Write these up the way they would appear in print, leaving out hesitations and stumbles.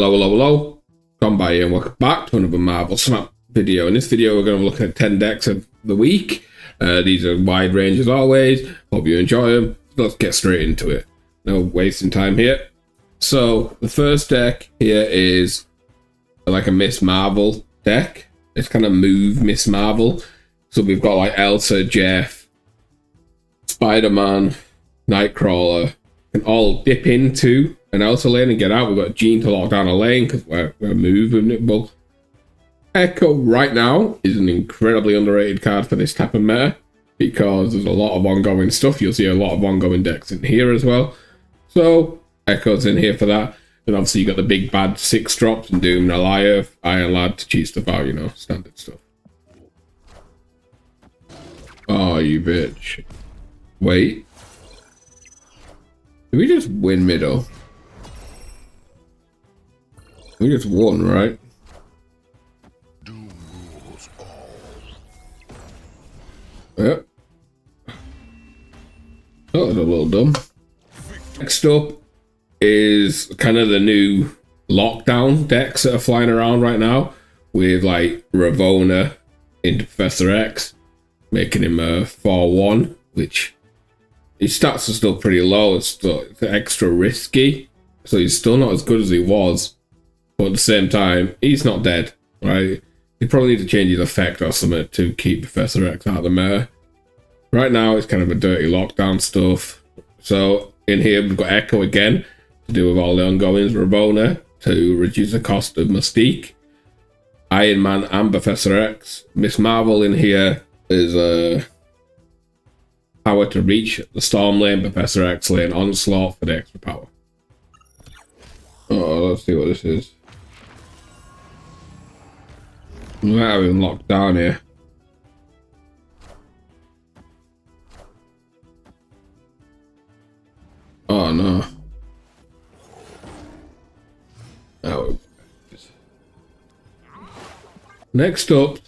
Hello. Come by here and welcome back to another Marvel Snap video. In this video, we're going to look at 10 decks of the week. These are wide range as always. Hope you enjoy them. Let's get straight into it. No wasting time here. So, the first deck here is like a Miss Marvel deck. It's kind of move Miss Marvel. So, we've got like Elsa, Jeff, Spider-Man, Nightcrawler, can all dip into an Elsa lane and get out. We've got Jean to lock down a lane because we're moving it. Well, Echo right now is an incredibly underrated card for this type of meta because there's a lot of ongoing stuff. You'll see a lot of ongoing decks in here as well. So Echo's in here for that. And obviously you got the big bad 6 drops and Doom, Goliath, Iron Lad to cheat stuff out, you know, standard stuff. Oh, you bitch. Wait. Did we just win middle? We just won, right? Doom rules all. Yep. That was a little dumb. Next up is kind of the new lockdown decks that are flying around right now with like Ravona into Professor X, making him a 4-1, which his stats are still pretty low. It's extra risky, so he's still not as good as he was. But at the same time, he's not dead, right? You probably need to change his effect or something to keep Professor X out of the meta. Right now, it's kind of a dirty lockdown stuff. So in here, we've got Echo again to do with all the ongoings. Ravona to reduce the cost of Mystique. Iron Man and Professor X. Miss Marvel in here is a power to reach the Storm lane, Professor X lane, Onslaught for the extra power. Oh, let's see what this is. We might have him locked down here. Oh no. Oh. Next up,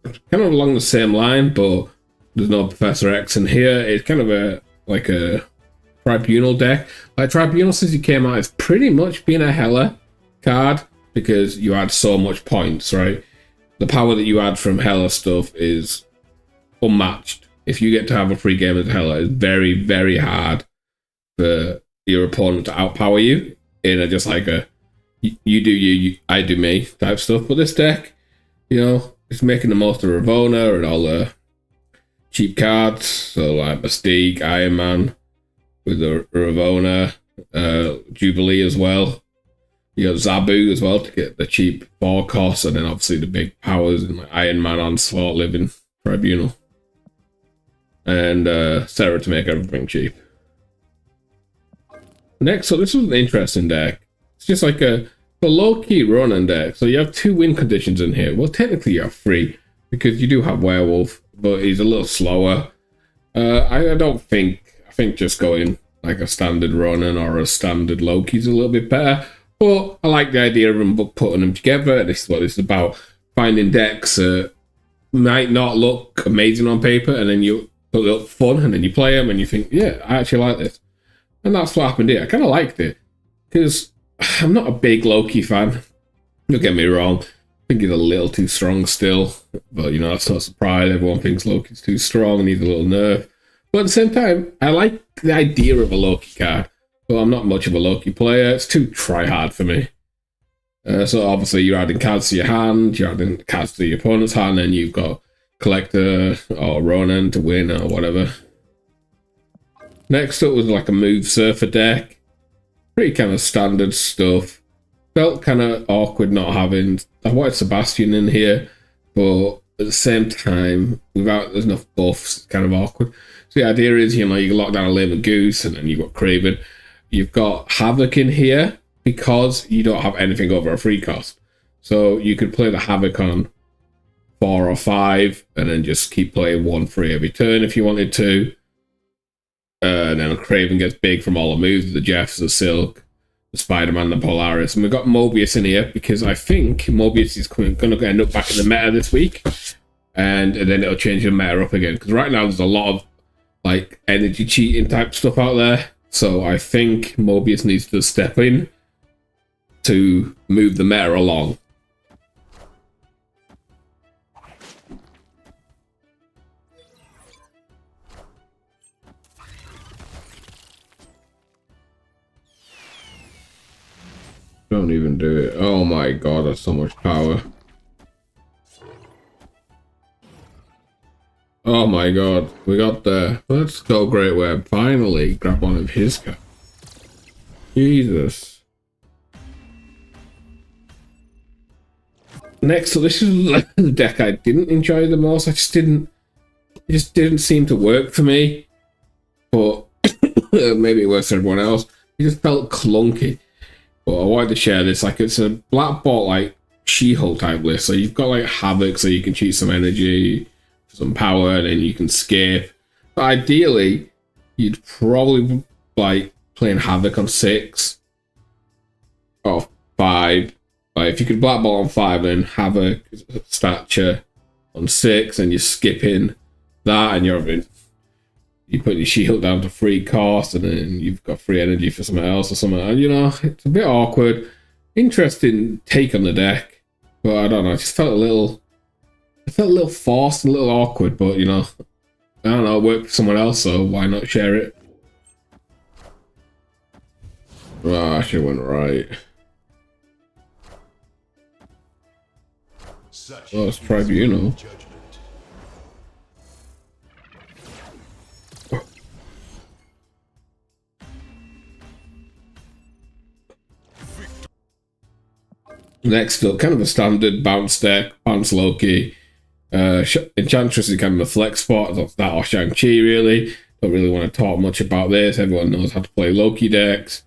kind of along the same line, but there's no Professor X in here. It's kind of a Tribunal deck. Like Tribunal since he came out, it's pretty much been a Hela card because you add so much points, right? The power that you add from Hela stuff is unmatched. If you get to have a free game as Hela, it's very, very hard for your opponent to outpower you in a just like a you do you, I do me type stuff. But this deck, you know, it's making the most of Ravona and all the cheap cards. So like Mystique, Iron Man with the Ravona, Jubilee as well. You got Zabu as well to get the cheap 4 costs, and then obviously the big powers and like Iron Man, Onslaught, Living, Tribunal, and Sarah to make everything cheap. Next up, this was an interesting deck. It's just like a low-key ronan deck. So you have 2 win conditions in here. Well, technically you have 3 because you do have Werewolf, but he's a little slower. I think just going like a standard ronan or a standard Loki is a little bit better. But I like the idea of them putting them together. This is what this is about. Finding decks that might not look amazing on paper, and then you put it up fun, and then you play them, and you think, yeah, I actually like this. And that's what happened here. I kind of liked it. Because I'm not a big Loki fan. Don't get me wrong. I think he's a little too strong still. But, you know, that's not a surprise. Everyone thinks Loki's too strong and needs a little nerf. But at the same time, I like the idea of a Loki card. But I'm not much of a Loki player. It's too try-hard for me. So obviously you're adding cards to your hand, you're adding cards to your opponent's hand, and you've got Collector or Ronan to win or whatever. Next up was like a Move Surfer deck. Pretty kind of standard stuff. Felt kind of awkward not having... I wanted Sebastian in here, but at the same time, without there's enough buffs, it's kind of awkward. So the idea is, you know, you can lock down a Lame and Goose, and then you've got Craven. You've got Havoc in here because you don't have anything over a free cost. So you could play the Havoc on 4 or 5 and then just keep playing 1 free every turn if you wanted to. And then Craven gets big from all the moves, the Jeffs, the Silk, the Spider-Man, the Polaris. And we've got Mobius in here because I think Mobius is going to end up back in the meta this week. And then it'll change the meta up again. Because right now there's a lot of like energy cheating type stuff out there. So I think Mobius needs to step in to move the meta along. Don't even do it. Oh my god, that's so much power. Oh my god, we got there. Let's go Great Web. Finally, grab one of his cards. Jesus. Next, so this is the deck I didn't enjoy the most. It just didn't seem to work for me. But maybe it works for everyone else. It just felt clunky. But I wanted to share this. Like, it's a black bot, like, Shehulk type list. So you've got, like, Havoc, so you can cheat some energy, some power, and then you can skip. But ideally, you'd probably, like, playing Havoc on 6 or 5. Like, if you could black ball on 5 and Havoc stature on 6, and you're skipping that, and you put your shield down to free cost, and then you've got free energy for something else or something. And, you know, it's a bit awkward. Interesting take on the deck, but I don't know. It just felt a little forced, a little awkward. But you know, I don't know. It worked for someone else, so why not share it? Oh, I should went right. Oh, it's Tribunal. Next up, kind of a standard bounce deck, bounce Loki. Enchantress is kind of a flex spot, that or Shang-Chi really. Don't really want to talk much about this. Everyone knows how to play Loki decks.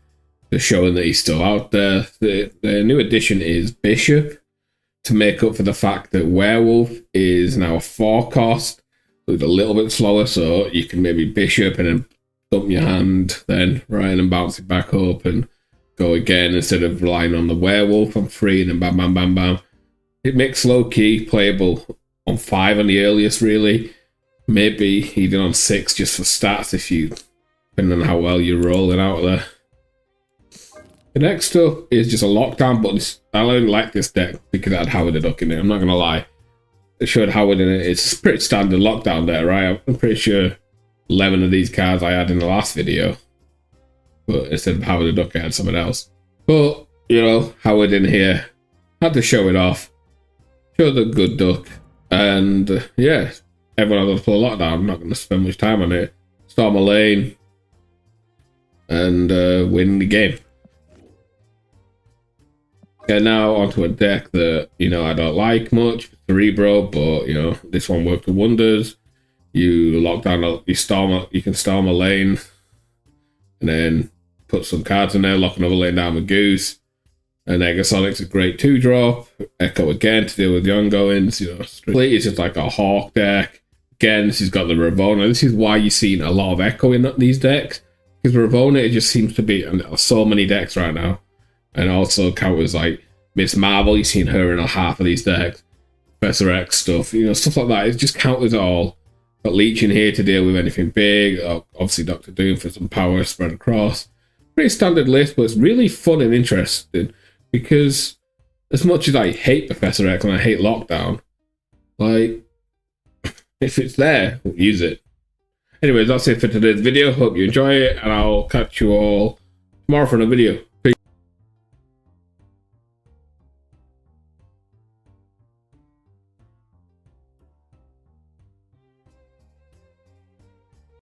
They're showing that he's still out there. The new addition is Bishop, to make up for the fact that Werewolf is now a 4 cost. So it's a little bit slower, so you can maybe Bishop and then dump your hand, then right, and bounce it back up and go again instead of relying on the Werewolf on 3 and then bam, bam, bam, bam. It makes Loki playable on 5 on the earliest, really. Maybe even on 6 just for stats, if you, depending on how well you're rolling out there. The next up is just a lockdown, but I only like this deck because it had Howard the Duck in it. I'm not going to lie. It showed Howard in it. It's pretty standard lockdown deck, right? I'm pretty sure 11 of these cards I had in the last video. But instead of Howard the Duck, I had something else. But, you know, Howard in here. Had to show it off. Show the good duck. And, yeah, everyone has to play lockdown. I'm not going to spend much time on it. Storm a lane. And win the game. Okay, now onto a deck that, you know, I don't like much. Cerebro, but, you know, this one worked wonders. You lock down, you can storm a lane. And then put some cards in there, lock another lane down with Goose. And Negasonic's a great 2-drop. Echo again to deal with the ongoings. You know, Fleet is just like a Hawk deck. Again, this has got the Ravona. This is why you've seen a lot of Echo in these decks. Because Ravona, it just seems to be in so many decks right now. And also counters like Miss Marvel. You've seen her in half of these decks. Professor X stuff. You know, stuff like that. It just counters all. Got Leech in here to deal with anything big. Obviously Doctor Doom for some power spread across. Pretty standard list, but it's really fun and interesting. Because as much as I hate Professor X and I hate Lockdown, like, if it's there, we'll use it. Anyways, that's it for today's video. Hope you enjoy it, and I'll catch you all tomorrow for another video.